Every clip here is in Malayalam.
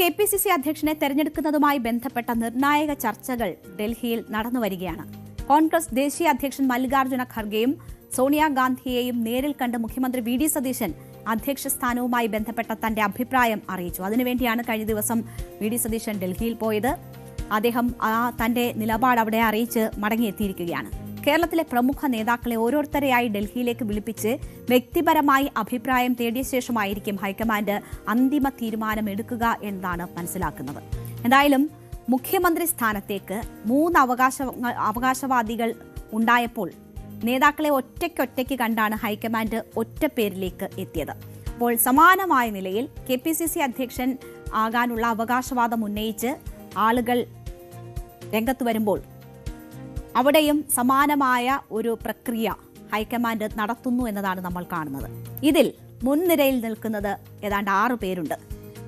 KPCC അധ്യക്ഷനെ തെരഞ്ഞെടുക്കുന്നതുമായി ബന്ധപ്പെട്ട നിർണായക ചർച്ചകൾ ഡൽഹിയിൽ നടന്നുവരികയാണ്. കോൺഗ്രസ് ദേശീയ അധ്യക്ഷൻ മല്ലികാർജ്ജുന ഖർഗെയും സോണിയാഗാന്ധിയെയും നേരിൽ കണ്ട് മുഖ്യമന്ത്രി VD സതീശൻ അധ്യക്ഷ സ്ഥാനവുമായി ബന്ധപ്പെട്ട തന്റെ അഭിപ്രായം അറിയിച്ചു. അതിനുവേണ്ടിയാണ് കഴിഞ്ഞ ദിവസം VD സതീശൻ ഡൽഹിയിൽ പോയത്. അദ്ദേഹം തന്റെ നിലപാട് അവിടെ അറിയിച്ച് മടങ്ങിയെത്തിയിരിക്കുകയാണ്. കേരളത്തിലെ പ്രമുഖ നേതാക്കളെ ഓരോരുത്തരെയായി ഡൽഹിയിലേക്ക് വിളിപ്പിച്ച് വ്യക്തിപരമായി അഭിപ്രായം തേടിയ ശേഷമായിരിക്കും ഹൈക്കമാൻഡ് അന്തിമ തീരുമാനമെടുക്കുക എന്നാണ് മനസ്സിലാക്കുന്നത്. എന്തായാലും മുഖ്യമന്ത്രി സ്ഥാനത്തേക്ക് 3 അവകാശവാദികൾ ഉണ്ടായപ്പോൾ നേതാക്കളെ ഒറ്റയ്ക്കൊറ്റയ്ക്ക് കണ്ടാണ് ഹൈക്കമാൻഡ് ഒറ്റ പേരിലേക്ക് എത്തിയത്. അപ്പോൾ സമാനമായ നിലയിൽ KPCC അധ്യക്ഷൻ ആകാനുള്ള അവകാശവാദം ഉന്നയിച്ച് ആളുകൾ രംഗത്ത് വരുമ്പോൾ അവിടെയും സമാനമായ ഒരു പ്രക്രിയ ഹൈക്കമാൻഡ് നടത്തുന്നു എന്നതാണ് നമ്മൾ കാണുന്നത്. ഇതിൽ മുൻനിരയിൽ നിൽക്കുന്നത് ഏതാണ്ട് 6 പേരുണ്ട്.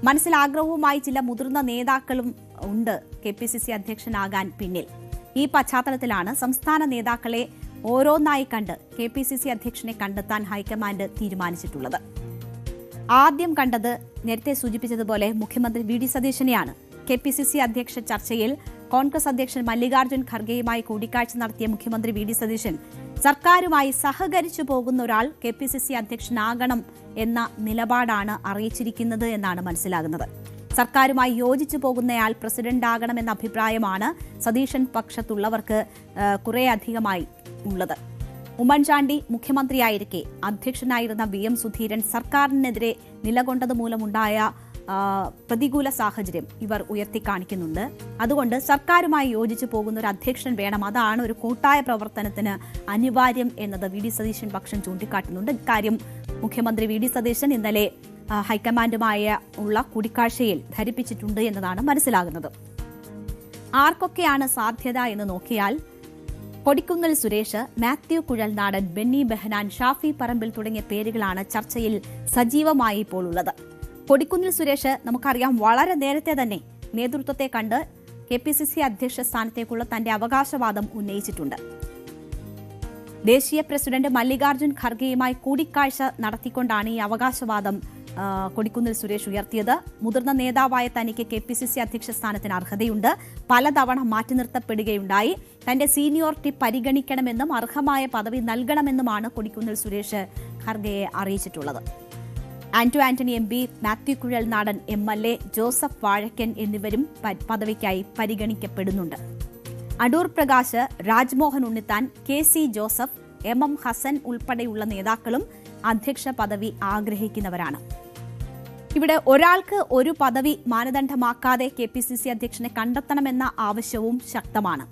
മനസ്സിൽ ആഗ്രഹവുമായി ചില മുതിർന്ന നേതാക്കളും ഉണ്ട് KPCC അധ്യക്ഷനാകാൻ പിന്നിൽ. ഈ പശ്ചാത്തലത്തിലാണ് സംസ്ഥാന നേതാക്കളെ ഓരോന്നായി കണ്ട് KPCC അധ്യക്ഷനെ കണ്ടെത്താൻ ഹൈക്കമാൻഡ് തീരുമാനിച്ചിട്ടുള്ളത്. ആദ്യം കണ്ടത് നേരത്തെ സൂചിപ്പിച്ചതുപോലെ മുഖ്യമന്ത്രി VD സതീശനെയാണ്. KPCC അധ്യക്ഷ ചർച്ചയിൽ കോൺഗ്രസ് അധ്യക്ഷൻ മല്ലികാർജ്ജുൻ ഖർഗെയുമായി കൂടിക്കാഴ്ച നടത്തിയ മുഖ്യമന്ത്രി VD സതീശൻ സർക്കാരുമായി സഹകരിച്ചു പോകുന്ന ഒരാൾ KPCC അധ്യക്ഷനാകണം എന്ന നിലപാടാണ് അറിയിച്ചിരിക്കുന്നത് എന്നാണ് മനസ്സിലാകുന്നത്. സർക്കാരുമായി യോജിച്ചു പോകുന്നയാൾ പ്രസിഡന്റാകണമെന്ന അഭിപ്രായമാണ് സതീശൻ പക്ഷത്തുള്ളവർക്ക് കുറെ അധികമായി ഉള്ളത്. ഉമ്മൻചാണ്ടി മുഖ്യമന്ത്രിയായിരിക്കെ അധ്യക്ഷനായിരുന്ന VM സുധീരൻ സർക്കാരിനെതിരെ നിലകൊണ്ടത് മൂലമുണ്ടായ പ്രതികൂല സാഹചര്യം ഇവർ ഉയർത്തിക്കാണിക്കുന്നുണ്ട്. അതുകൊണ്ട് സർക്കാരുമായി യോജിച്ചു പോകുന്ന ഒരു അധ്യക്ഷൻ വേണം, അതാണ് ഒരു കൂട്ടായ പ്രവർത്തനത്തിന് അനിവാര്യം എന്നത് VD സതീശൻ പക്ഷം ചൂണ്ടിക്കാട്ടുന്നുണ്ട്. ഇക്കാര്യം മുഖ്യമന്ത്രി VD സതീശൻ ഇന്നലെ ഹൈക്കമാൻഡുമായി ഉള്ള കൂടിക്കാഴ്ചയിൽ ധരിപ്പിച്ചിട്ടുണ്ട് എന്നതാണ് മനസ്സിലാകുന്നത്. ആർക്കൊക്കെയാണ് സാധ്യത എന്ന് നോക്കിയാൽ കൊടിക്കുന്നിൽ സുരേഷ്, മാത്യു കുഴൽനാടൻ, ബെന്നി ബെഹനാൻ, ഷാഫി പറമ്പിൽ തുടങ്ങിയ പേരുകളാണ് ചർച്ചയിൽ സജീവമായി ഇപ്പോൾ ഉള്ളത്. കൊടിക്കുന്നിൽ സുരേഷ് നമുക്കറിയാം വളരെ നേരത്തെ തന്നെ നേതൃത്വത്തെ കണ്ട് KPCC അധ്യക്ഷ സ്ഥാനത്തേക്കുള്ള തന്റെ അവകാശവാദം ഉന്നയിച്ചിട്ടുണ്ട്. ദേശീയ പ്രസിഡന്റ് മല്ലികാർജ്ജുൻ ഖർഗെയുമായി കൂടിക്കാഴ്ച നടത്തിക്കൊണ്ടാണ് ഈ അവകാശവാദം കൊടിക്കുന്നിൽ സുരേഷ് ഉയർത്തിയത്. മുതിർന്ന നേതാവായ തനിക്ക് KPCC അധ്യക്ഷ സ്ഥാനത്തിന് അർഹതയുണ്ട്, പലതവണ മാറ്റി നിർത്തപ്പെടുകയുണ്ടായി, തന്റെ സീനിയോറിറ്റി പരിഗണിക്കണമെന്നും അർഹമായ പദവി നൽകണമെന്നുമാണ് കൊടിക്കുന്നിൽ സുരേഷ് ഖർഗെയെ അറിയിച്ചിട്ടുള്ളത്. ആന്റണി MP, മാത്യു കുഴൽനാടൻ MLA, ജോസഫ് വാഴക്കൻ എന്നിവരും പദവിക്കായി പരിഗണിക്കപ്പെടുന്നുണ്ട്. അടൂർ പ്രകാശ്, രാജ്മോഹൻ ഉണ്ണിത്താൻ, KC ജോസഫ്, MM ഹസൻ ഉൾപ്പെടെയുള്ള നേതാക്കളും അധ്യക്ഷ പദവി ആഗ്രഹിക്കുന്നവരാണ്. ഇവിടെ ഒരാൾക്ക് ഒരു പദവി മാനദണ്ഡമാക്കാതെ KPCC അധ്യക്ഷനെ കണ്ടെത്തണമെന്ന ആവശ്യവും ശക്തമാണ്.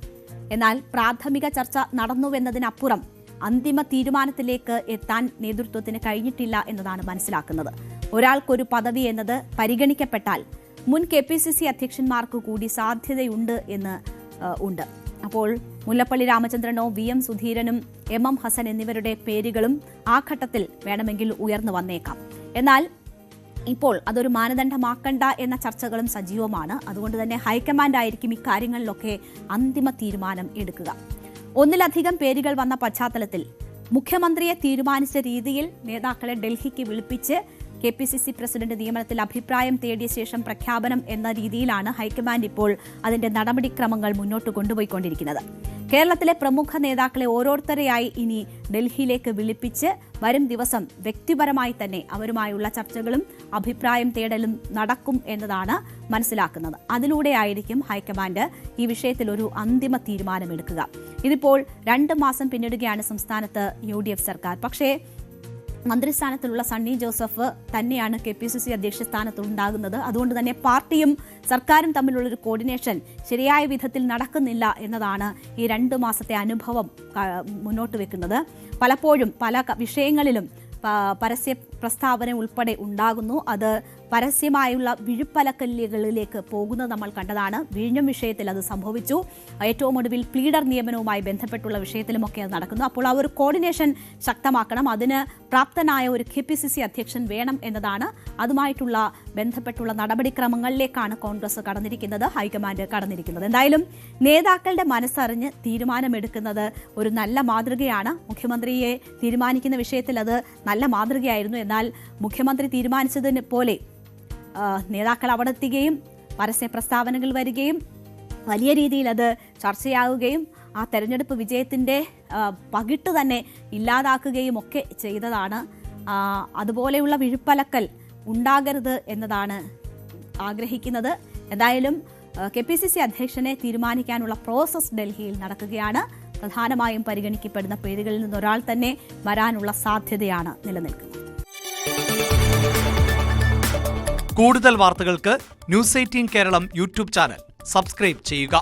എന്നാൽ പ്രാഥമിക ചർച്ച നടന്നുവെന്നതിനപ്പുറം അന്തിമ തീരുമാനത്തിലേക്ക് എത്താൻ നേതൃത്വത്തിന് കഴിഞ്ഞിട്ടില്ല എന്നതാണ് മനസ്സിലാക്കുന്നത്. ഒരാൾക്കൊരു പദവി എന്നത് പരിഗണിക്കപ്പെട്ടാൽ മുൻ KPCC അധ്യക്ഷന്മാർക്ക് കൂടി സാധ്യതയുണ്ട് എന്ന് ഉണ്ട്. അപ്പോൾ മുല്ലപ്പള്ളി രാമചന്ദ്രനോ VM സുധീരനും MM ഹസൻ എന്നിവരുടെ പേരുകളും ആ ഘട്ടത്തിൽ വേണമെങ്കിൽ ഉയർന്നു വന്നേക്കാം. എന്നാൽ ഇപ്പോൾ അതൊരു മാനദണ്ഡമാക്കണ്ട എന്ന ചർച്ചകളും സജീവമാണ്. അതുകൊണ്ട് തന്നെ ഹൈക്കമാൻഡ് ആയിരിക്കും ഇക്കാര്യങ്ങളിലൊക്കെ അന്തിമ തീരുമാനം എടുക്കുക. ഒന്നിലധികം പേരുകൾ വന്ന പശ്ചാത്തലത്തിൽ മുഖ്യമന്ത്രിയെ തീരുമാനിച്ച രീതിയിൽ നേതാക്കളെ ഡൽഹിക്ക് വിളിപ്പിച്ച് KPCC പ്രസിഡന്റ് നിയമനത്തിൽ അഭിപ്രായം തേടിയ ശേഷം പ്രഖ്യാപനം എന്ന രീതിയിലാണ് ഹൈക്കമാൻഡ് ഇപ്പോൾ അതിന്റെ നടപടിക്രമങ്ങൾ മുന്നോട്ട് കൊണ്ടുപോയിക്കൊണ്ടിരിക്കുന്നത്. കേരളത്തിലെ പ്രമുഖ നേതാക്കളെ ഓരോരുത്തരെയായി ഇനി ഡൽഹിയിലേക്ക് വിളിപ്പിച്ച് വരും ദിവസം വ്യക്തിപരമായി തന്നെ അവരുമായുള്ള ചർച്ചകളും അഭിപ്രായം തേടലും നടക്കും എന്നതാണ് മനസ്സിലാക്കുന്നത്. അതിലൂടെയായിരിക്കും ഹൈക്കമാൻഡ് ഈ വിഷയത്തിൽ ഒരു അന്തിമ തീരുമാനമെടുക്കുക. ഇതിപ്പോൾ 2 മാസം പിന്നിടുകയാണ് സംസ്ഥാനത്ത് UDF സർക്കാർ. പക്ഷേ മന്ത്രിസ്ഥാനത്തിലുള്ള സണ്ണി ജോസഫ് തന്നെയാണ് KPCC അധ്യക്ഷ സ്ഥാനത്തുണ്ടാകുന്നത്. അതുകൊണ്ട് തന്നെ പാർട്ടിയും സർക്കാരും തമ്മിലുള്ളൊരു കോർഡിനേഷൻ ശരിയായ വിധത്തിൽ നടക്കുന്നില്ല എന്നതാണ് ഈ 2 മാസത്തെ അനുഭവം മുന്നോട്ട് വെക്കുന്നത്. പലപ്പോഴും പല വിഷയങ്ങളിലും പരസ്യ പ്രസ്താവന ഉൾപ്പെടെ ഉണ്ടാകുന്നു. അത് പരസ്യമായുള്ള വിഴുപ്പലക്കല്ലുകളിലേക്ക് പോകുന്നത് നമ്മൾ കണ്ടതാണ്. വിഴിഞ്ഞം വിഷയത്തിൽ അത് സംഭവിച്ചു. ഏറ്റവും ഒടുവിൽ പ്ലീഡർ നിയമനവുമായി ബന്ധപ്പെട്ടുള്ള വിഷയത്തിലുമൊക്കെ അത് നടക്കുന്നു. അപ്പോൾ ആ ഒരു കോർഡിനേഷൻ ശക്തമാക്കണം. അതിന് പ്രാപ്തനായ ഒരു KPCC അധ്യക്ഷൻ വേണം എന്നതാണ്. അതുമായിട്ടുള്ള ബന്ധപ്പെട്ടുള്ള നടപടിക്രമങ്ങളിലേക്കാണ് കോൺഗ്രസ് കടന്നിരിക്കുന്നത്, ഹൈക്കമാൻഡ് കടന്നിരിക്കുന്നത്. എന്തായാലും നേതാക്കളുടെ മനസ്സറിഞ്ഞ് തീരുമാനമെടുക്കുന്നത് ഒരു നല്ല മാതൃകയാണ്. മുഖ്യമന്ത്രിയെ തീരുമാനിക്കുന്ന വിഷയത്തിൽ അത് നല്ല മാതൃകയായിരുന്നു. എന്നാൽ മുഖ്യമന്ത്രി തീരുമാനിച്ചതിന് പോലെ നേതാക്കൾ അവിടെ എത്തുകയും പരസ്യ പ്രസ്താവനകൾ വരികയും വലിയ രീതിയിൽ അത് ചർച്ചയാവുകയും ആ തെരഞ്ഞെടുപ്പ് വിജയത്തിൻ്റെ പകിട്ട് തന്നെ ഇല്ലാതാക്കുകയും ഒക്കെ ചെയ്തതാണ്. അതുപോലെയുള്ള വിഴുപ്പലക്കൽ ഉണ്ടാകരുത് എന്നതാണ് ആഗ്രഹിക്കുന്നത്. എന്തായാലും KPCC അധ്യക്ഷനെ തീരുമാനിക്കാനുള്ള പ്രോസസ് ഡൽഹിയിൽ നടക്കുകയാണ്. പ്രധാനമായും പരിഗണിക്കപ്പെടുന്ന പേരുകളിൽ നിന്നൊരാൾ തന്നെ വരാനുള്ള സാധ്യതയാണ് നിലനിൽക്കുന്നത്. കൂടുതൽ വാർത്തകൾക്ക് News 18 Keralam YouTube channel subscribe ചെയ്യുക.